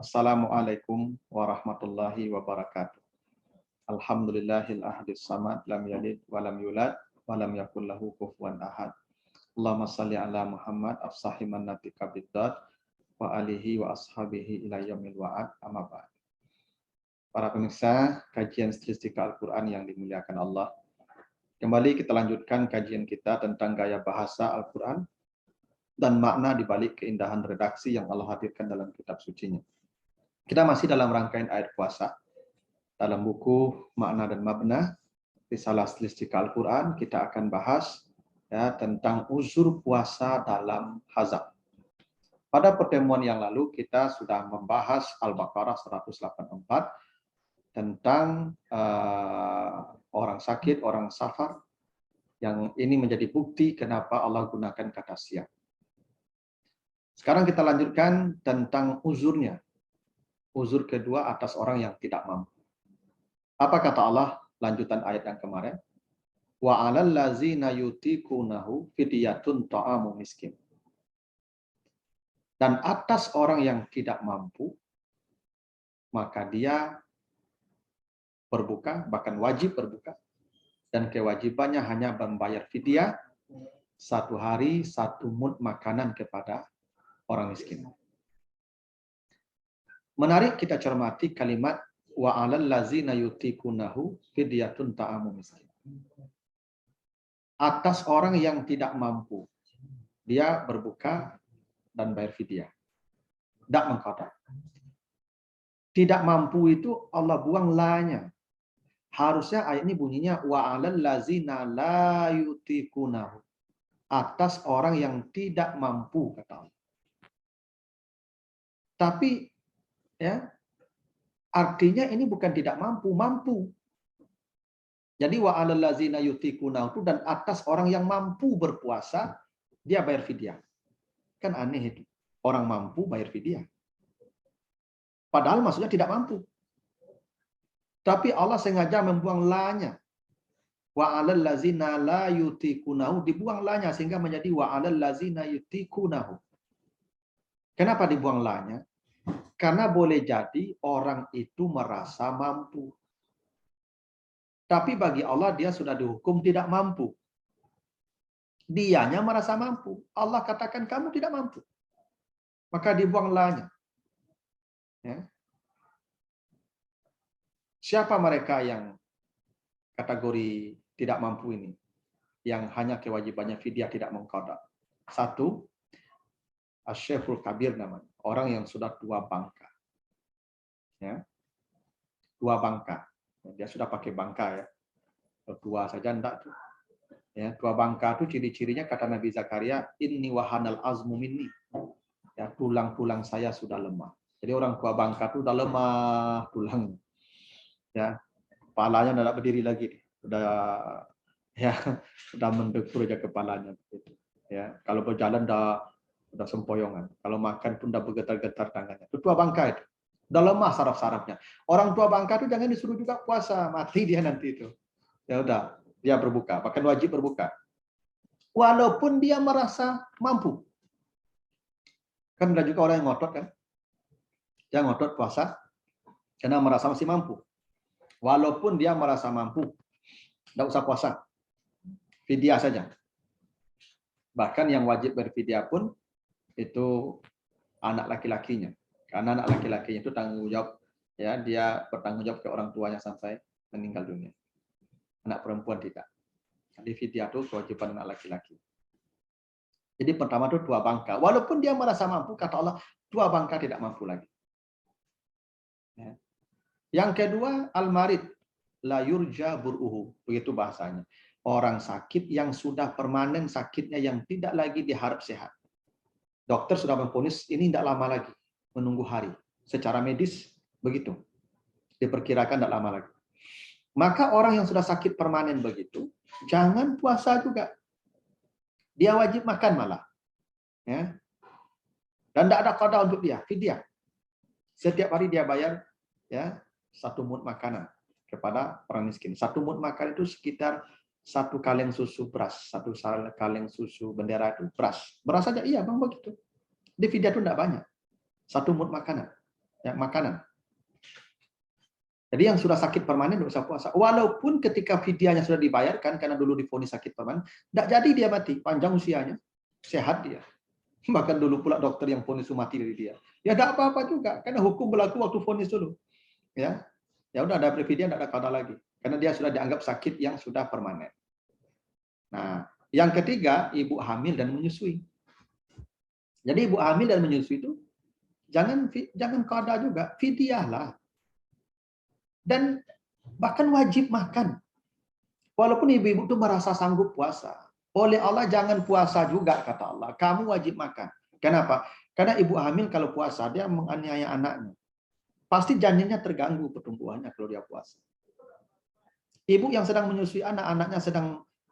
Assalamualaikum warahmatullahi wabarakatuh. Alhamdulillahil ahdis samad lam yalid walam yulad walam yakul lahu kufuwan ahad. Allahumma shalli ala Muhammad afsahiman natika biddad wa alihi wa ashabihi ila yaumil wa'ad amma ba'd. Para pemirsa kajian stilistika Al-Qur'an yang dimuliakan Allah. Kembali kita lanjutkan kajian kita tentang gaya bahasa Al-Qur'an dan makna di balik keindahan redaksi yang Allah hadirkan dalam kitab sucinya. Kita masih dalam rangkaian ayat puasa. Dalam buku Makna dan Mabna, Risalah Stilistika Al-Quran, kita akan bahas tentang uzur puasa dalam hazab. Pada pertemuan yang lalu, kita sudah membahas Al-Baqarah 184 tentang orang sakit, orang safar, yang ini menjadi bukti kenapa Allah gunakan kata siap. Sekarang kita lanjutkan tentang uzurnya. Uzur kedua atas orang yang tidak mampu. Apa kata Allah lanjutan ayat yang kemarin? Wa 'alal ladzina yutiqunahu fidyatun ta'amu miskin. Dan atas orang yang tidak mampu, maka dia berbuka, bahkan wajib berbuka. Dan kewajibannya hanya membayar fidyah 1 hari 1 mud makanan kepada orang miskin. Menarik kita cermati kalimat wa 'alal ladzina yutiqunahu fidyatun ta'amu miskin. Atas orang yang tidak mampu, dia berbuka dan bayar fidyah. Tidak mengqada. Tidak mampu itu Allah buang la-nya. Harusnya ayat ini bunyinya wa 'alal ladzina la yutiqunahu. Atas orang yang tidak mampu, kata Allah. Tapi artinya ini bukan tidak mampu, mampu. Jadi wa 'alal ladzina yutiqunahu dan atas orang yang mampu berpuasa, dia bayar fidyah. Kan aneh itu. Orang mampu bayar fidyah. Padahal maksudnya tidak mampu. Tapi Allah sengaja membuang la-nya. Wa 'alal ladzina la yutiqunahu, dibuang la-nya sehingga menjadi wa 'alal ladzina yutiqunahu. Kenapa dibuang la-nya? Karena boleh jadi orang itu merasa mampu. Tapi bagi Allah dia sudah dihukum tidak mampu. Dianya merasa mampu. Allah katakan kamu tidak mampu. Maka dibuang la-nya. Ya. Siapa mereka yang kategori tidak mampu ini? Yang hanya kewajibannya fidyah tidak mengqada. 1, Asy-Syekhul Kabir namanya. Orang yang sudah tua bangka. Ya. Tua bangka. Dia sudah pakai bangka ya. Tua saja enggak tuh. Ya, tua bangka itu ciri-cirinya kata Nabi Zakaria, inni wahanal azmu minni. Ya, tulang-tulang saya sudah lemah. Jadi orang tua bangka itu udah lemah tulang. Ya, kepalanya tidak berdiri lagi. Sudah mendekur aja kepalanya gitu. Ya, kalau berjalan udah sempoyongan. Kalau makan pun udah bergetar-getar tangannya. Itu tua bangka itu. Udah lemah saraf-sarafnya. Orang tua bangka itu jangan disuruh juga puasa, mati dia nanti itu. Ya udah, dia berbuka, bahkan wajib berbuka. Walaupun dia merasa mampu. Kan ada juga orang yang ngotot kan? Yang ngotot puasa karena merasa masih mampu. Walaupun dia merasa mampu, tidak usah puasa. Fidyah saja. Bahkan yang wajib berfidyah pun itu anak laki-lakinya. Karena anak laki-lakinya itu tanggung jawab, ya dia bertanggung jawab ke orang tuanya sampai meninggal dunia. Anak perempuan tidak. Jadi fidyah itu kewajiban anak laki-laki. Jadi pertama itu tua bangka. Walaupun dia merasa mampu, kata Allah, tua bangka tidak mampu lagi. Ya. Yang kedua, al-marid la yurja bur'uhu. Begitu bahasanya. Orang sakit yang sudah permanen sakitnya yang tidak lagi diharap sehat. Dokter sudah memvonis ini tidak lama lagi, menunggu hari. Secara medis begitu. Diperkirakan tidak lama lagi. Maka orang yang sudah sakit permanen begitu, jangan puasa juga. Dia wajib makan malah. Ya. Dan tidak ada qada untuk dia, fidyah. Setiap hari dia bayar 1 mud makanan kepada orang miskin. 1 mud makan itu sekitar 1 kaleng susu beras, 1 kaleng susu bendera itu beras. Beras saja iya bang begitu. Di fidyah itu tidak banyak. 1 mud makanan. ya, makanan. Jadi yang sudah sakit permanen tidak usah puasa. Walaupun ketika fidyahnya sudah dibayarkan karena dulu divonis sakit permanen, tidak jadi dia mati, panjang usianya, sehat dia. Bahkan dulu pula dokter yang vonis mati dari dia. Ya tidak apa-apa juga, karena hukum berlaku waktu vonis dulu. Ya, ya udah ada fidyah, tidak ada qada lagi, karena dia sudah dianggap sakit yang sudah permanen. Nah, yang ketiga, ibu hamil dan menyusui. Jadi ibu hamil dan menyusui itu jangan qada juga, fidyah lah. Dan bahkan wajib makan. Walaupun ibu-ibu itu merasa sanggup puasa. Oleh Allah jangan puasa juga, kata Allah. Kamu wajib makan. Kenapa? Karena ibu hamil kalau puasa, dia menganiaya anaknya. Pasti janinnya terganggu pertumbuhannya kalau dia puasa. Ibu yang sedang menyusui anak, anaknya sedang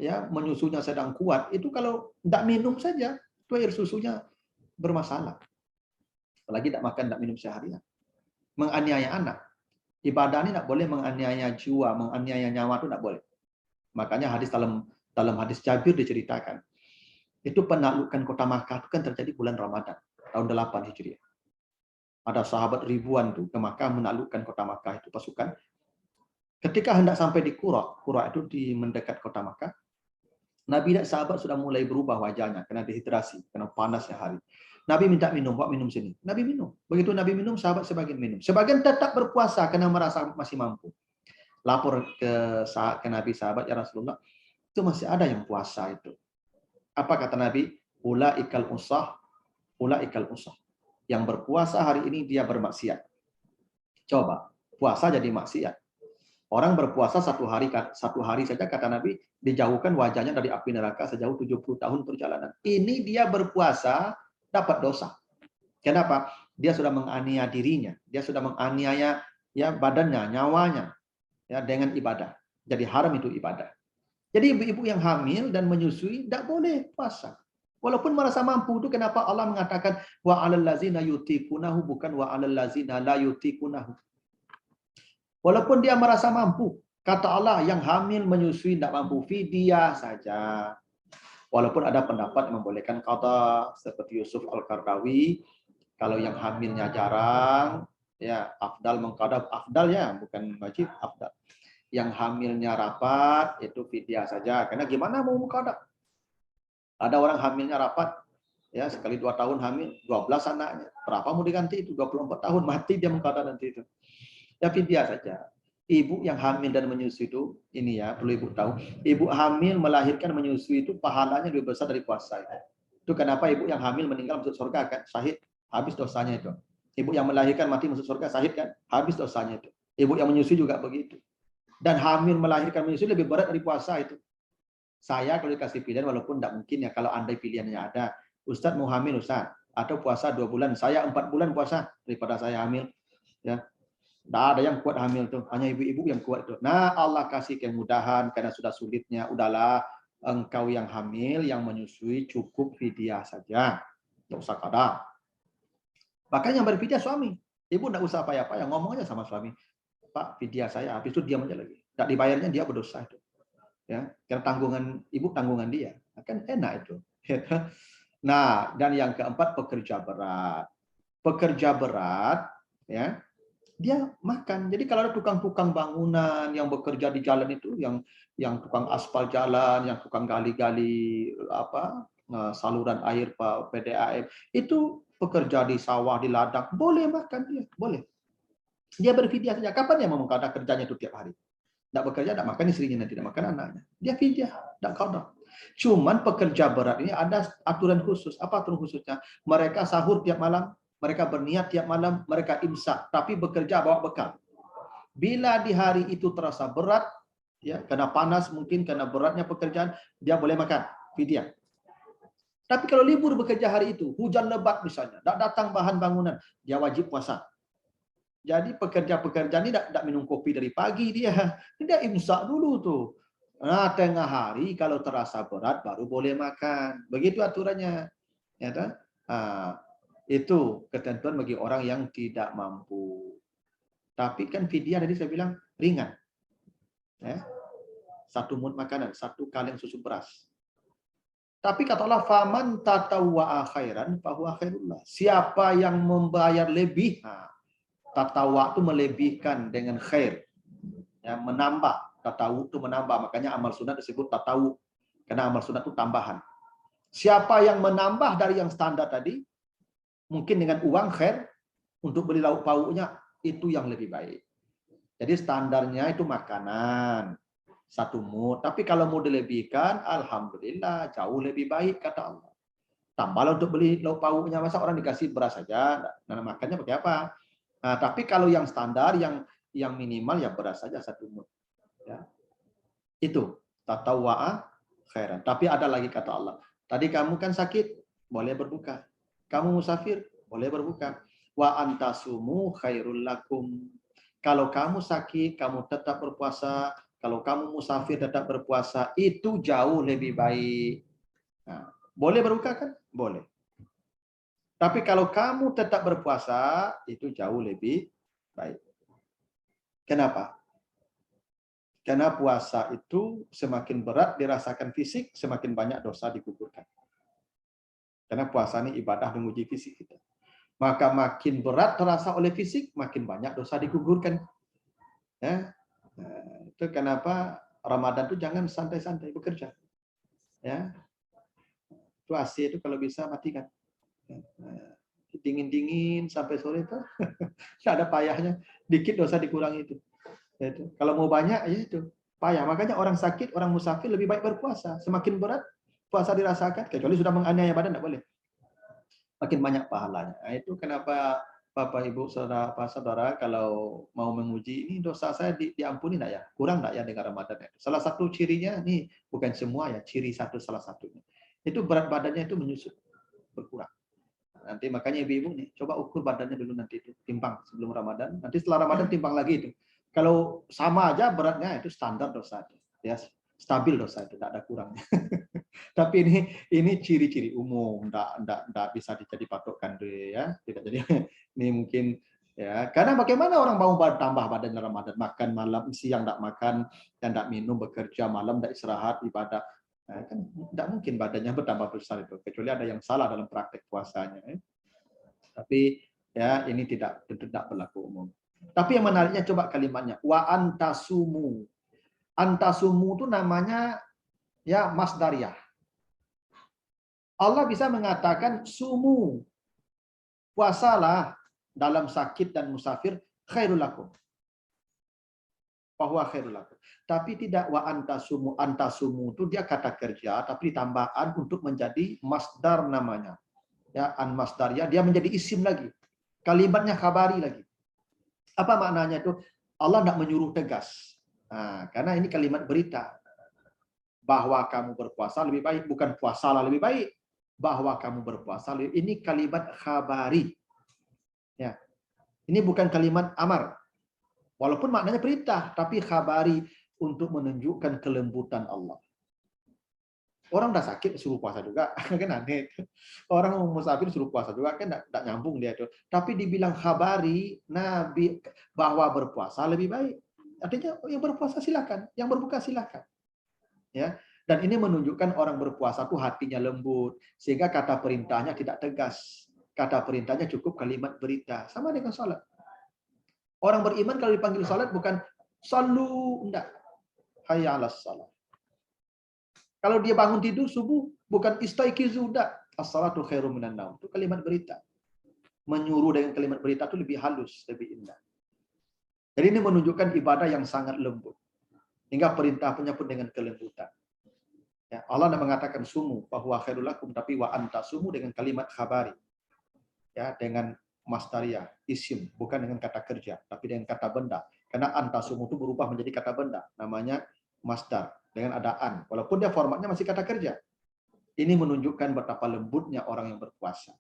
ya menyusunya sedang kuat, itu kalau tidak minum saja, itu air susunya bermasalah. Apalagi tidak makan, tidak minum seharian. Menganiaya anak. Ibadah ini tidak boleh menganiaya jiwa, menganiaya nyawa itu tidak boleh. Makanya hadis dalam hadis Jabir diceritakan. Itu penaklukan kota Makkah itu kan terjadi bulan Ramadan, tahun 8 Hijriah. Ada sahabat ribuan tuh ke Makkah menaklukkan kota Makkah itu pasukan. Ketika hendak sampai di Qura itu di mendekat kota Makkah, Nabi dan sahabat sudah mulai berubah wajahnya karena dehidrasi, karena panasnya hari. Nabi minta minum, buat minum sini. Nabi minum. Begitu Nabi minum, sahabat sebagian minum. Sebagian tetap berpuasa karena merasa masih mampu. Lapor ke Nabi sahabat, ya Rasulullah, itu masih ada yang puasa itu. Apa kata Nabi? Ulaikal usah, ulaikal usah. Yang berpuasa hari ini dia bermaksiat. Coba, puasa jadi maksiat. Orang berpuasa satu hari saja kata Nabi dijauhkan wajahnya dari api neraka sejauh 70 tahun perjalanan. Ini dia berpuasa dapat dosa. Kenapa? Dia sudah menganiaya dirinya, dia sudah menganiaya ya badannya, nyawanya ya dengan ibadah. Jadi haram itu ibadah. Jadi ibu-ibu yang hamil dan menyusui tidak boleh puasa. Walaupun merasa mampu, itu kenapa Allah mengatakan wa 'alal ladzina yutiqunahu, bukan wa 'alal ladzina la yutiqunahu. Walaupun dia merasa mampu, kata Allah yang hamil menyusui tidak mampu, fidyah saja. Walaupun ada pendapat yang membolehkan qada seperti Yusuf Al-Qardawi, kalau yang hamilnya jarang, ya afdal mengqada, afdal ya, bukan wajib, afdal. Yang hamilnya rapat itu fidyah saja. Karena gimana mau qada? Ada orang hamilnya rapat, ya sekali 2 tahun hamil, 12 anaknya. Berapa mau diganti itu? 24 tahun mati dia mengqada nanti itu. Ya fidyah saja. Ibu yang hamil dan menyusui itu, ini ya perlu ibu tahu, ibu hamil melahirkan menyusui itu pahalanya lebih besar dari puasa itu. Itu kenapa ibu yang hamil meninggal masuk surga kan, syahid, habis dosanya itu. Ibu yang melahirkan mati masuk surga, syahid kan, habis dosanya itu. Ibu yang menyusui juga begitu. Dan hamil melahirkan menyusui lebih berat dari puasa itu. Saya kalau dikasih pilihan, walaupun tidak mungkin ya kalau andai pilihannya ada, Ustadz mau hamil Ustadz, atau puasa 2 bulan, saya 4 bulan puasa daripada saya hamil. Ya, tidak ada yang kuat hamil tuh, hanya ibu-ibu yang kuat tuh. Nah, Allah kasih kemudahan karena sudah sulitnya. Udahlah, engkau yang hamil, yang menyusui cukup fidyah saja, tidak usah qada. Bahkan yang berfidyah suami, ibu tidak usah apa-apa, yang ngomong aja sama suami, Pak, fidyah saya, habis itu diam aja lagi. Tidak dibayarnya dia berdosa itu. Ya, karena tanggungan ibu tanggungan dia, kan enak itu. Nah, dan yang keempat pekerja berat. Pekerja berat, ya. Dia makan. Jadi kalau ada tukang-tukang bangunan yang bekerja di jalan itu, yang tukang aspal jalan, yang tukang gali-gali apa saluran air PDAM, itu pekerja di sawah, di ladang, boleh makan dia, boleh. Dia berfidyah saja. Kapan dia mau mengqada kerjanya itu tiap hari? Tidak bekerja, tidak makan istrinya, tidak makan anaknya. Dia fidyah, tidak qada. Cuman pekerja berat ini ada aturan khusus. Apa aturan khususnya? Mereka sahur tiap malam, mereka berniat tiap malam, mereka imsak, tapi bekerja bawa bekal. Bila di hari itu terasa berat, ya karena panas mungkin, karena beratnya pekerjaan, dia boleh makan, fidyah. Tapi kalau libur bekerja hari itu, hujan lebat misalnya, tidak datang bahan bangunan, dia wajib puasa. Jadi pekerja-pekerja ini tidak minum kopi dari pagi dia imsak dulu tuh. Nah, tengah hari kalau terasa berat baru boleh makan. Begitu aturannya. Ya, nah, itu ketentuan bagi orang yang tidak mampu. Tapi kan fidyah tadi saya bilang ringan. Ya. 1 mud makanan, 1 kaleng susu beras. Tapi kata Allah, faman tatawwa'a khairan fahuwa khairullah. Siapa yang membayar lebih, nah, Tatawa itu melebihkan dengan khair. Ya, menambah. Tatawu itu menambah. Makanya amal sunat disebut tatawu. Karena amal sunat itu tambahan. Siapa yang menambah dari yang standar tadi, mungkin dengan uang khair, untuk beli lauk pauknya, itu yang lebih baik. Jadi standarnya itu makanan. Satu mud. Tapi kalau mau dilebihkan, alhamdulillah, jauh lebih baik, kata Allah. Tambahlah untuk beli lauk pauknya, masa orang dikasih beras saja, nah makannya pakai apa? Nah, tapi kalau yang standar, yang minimal ya beras saja satu mud. Ya. Itu tatawwa'a khairan. Tapi ada lagi kata Allah. Tadi kamu kan sakit, boleh berbuka. Kamu musafir, boleh berbuka. Wa antasumu khairul lakum. Kalau kamu sakit, kamu tetap berpuasa. Kalau kamu musafir tetap berpuasa, itu jauh lebih baik. Nah, boleh berbuka kan? Boleh. Tapi kalau kamu tetap berpuasa, itu jauh lebih baik. Kenapa? Karena puasa itu semakin berat dirasakan fisik, semakin banyak dosa digugurkan. Karena puasa ini ibadah menguji fisik kita. Maka makin berat terasa oleh fisik, makin banyak dosa digugurkan. Ya. Nah, itu kenapa Ramadan itu jangan santai-santai bekerja. Ya. Itu AC itu kalau bisa matikan. Dingin-dingin sampai sore itu nggak ada payahnya, dikit dosa dikurangi itu. Itu kalau mau banyak ya itu payah. Makanya orang sakit, orang musafir lebih baik berpuasa. Semakin berat puasa dirasakan, kecuali sudah menganiaya badan tidak boleh, makin banyak pahalanya. Nah, itu kenapa Bapak Ibu saudara kalau mau menguji ini dosa saya diampuni enggak ya, kurang enggak ya dengan Ramadan. Salah satu cirinya nih, bukan semua ya, ciri satu salah satunya itu berat badannya itu menyusut, berkurang. Nanti makanya ibu-ibu nih, coba ukur badannya dulu nanti itu, timbang sebelum Ramadan. Nanti setelah Ramadan timbang lagi itu. Kalau sama aja beratnya itu standar dosa. Ya, stabil dosa itu, tidak ada kurangnya. Tapi ini ciri-ciri umum, tidak bisa jadi patokan deh ya. Tidak jadi ini mungkin ya. Karena bagaimana orang mau tambah badan Ramadan, makan malam, siang tidak makan dan tidak minum, bekerja malam tidak istirahat, ibadah. Nah, kan tidak mungkin badannya bertambah besar itu, kecuali ada yang salah dalam praktek puasanya. Tapi ya ini tentu tidak berlaku umum. Tapi yang menariknya coba kalimatnya, wa antasumu. Antasumu itu namanya ya masdariyah. Allah bisa mengatakan sumu, puasalah dalam sakit dan musafir, khairul lakum. Bahwa khairul lakum. Tapi tidak wa antasumu. Antasumu itu dia kata kerja, tapi ditambahkan untuk menjadi masdar namanya. Ya, an masdariyah, dia menjadi isim lagi. Kalimatnya khabari lagi. Apa maknanya itu? Allah tidak menyuruh tegas. Nah, karena ini kalimat berita. Bahwa kamu berpuasa lebih baik, bukan puasalah lebih baik. Bahwa kamu berpuasa lebih, ini kalimat khabari. Ya. Ini bukan kalimat amar. Walaupun maknanya perintah, tapi khabari untuk menunjukkan kelembutan Allah. Orang udah sakit suruh puasa juga, kan aneh. Orang mau musafir suruh puasa juga kan enggak nyambung dia itu. Tapi dibilang khabari Nabi bahwa berpuasa lebih baik. Artinya yang berpuasa silakan, yang berbuka silakan. Ya. Dan ini menunjukkan orang berpuasa itu hatinya lembut, sehingga kata perintahnya tidak tegas. Kata perintahnya cukup kalimat berita, sama dengan salat. Orang beriman kalau dipanggil salat bukan sallu, enggak. Hayya 'alas shalah. Kalau dia bangun tidur subuh, bukan istaiqizu, enggak. As-salatu khairum minan naum. Itu kalimat berita. Menyuruh dengan kalimat berita itu lebih halus, lebih indah. Jadi ini menunjukkan ibadah yang sangat lembut. Hingga perintahnya pun dengan kelembutan. Ya, Allah tidak mengatakan sumu, bahwa khairul lakum, tapi wa anta sumu dengan kalimat khabari. Ya, dengan masdariyah, isim, bukan dengan kata kerja, tapi dengan kata benda. Karena anta sumu itu berubah menjadi kata benda. Namanya masdar. Dengan adaan, walaupun dia formatnya masih kata kerja. Ini menunjukkan betapa lembutnya orang yang berpuasa.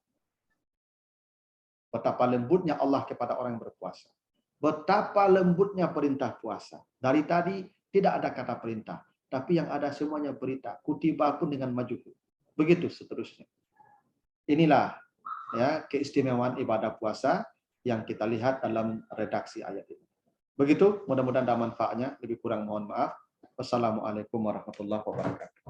Betapa lembutnya Allah kepada orang yang berpuasa. Betapa lembutnya perintah puasa. Dari tadi tidak ada kata perintah, tapi yang ada semuanya berita. Kutiba pun dengan majuku. Begitu seterusnya. Inilah ya keistimewaan ibadah puasa yang kita lihat dalam redaksi ayat ini. Begitu, mudah-mudahan ada manfaatnya. Lebih kurang mohon maaf. Wassalamualaikum warahmatullahi wabarakatuh.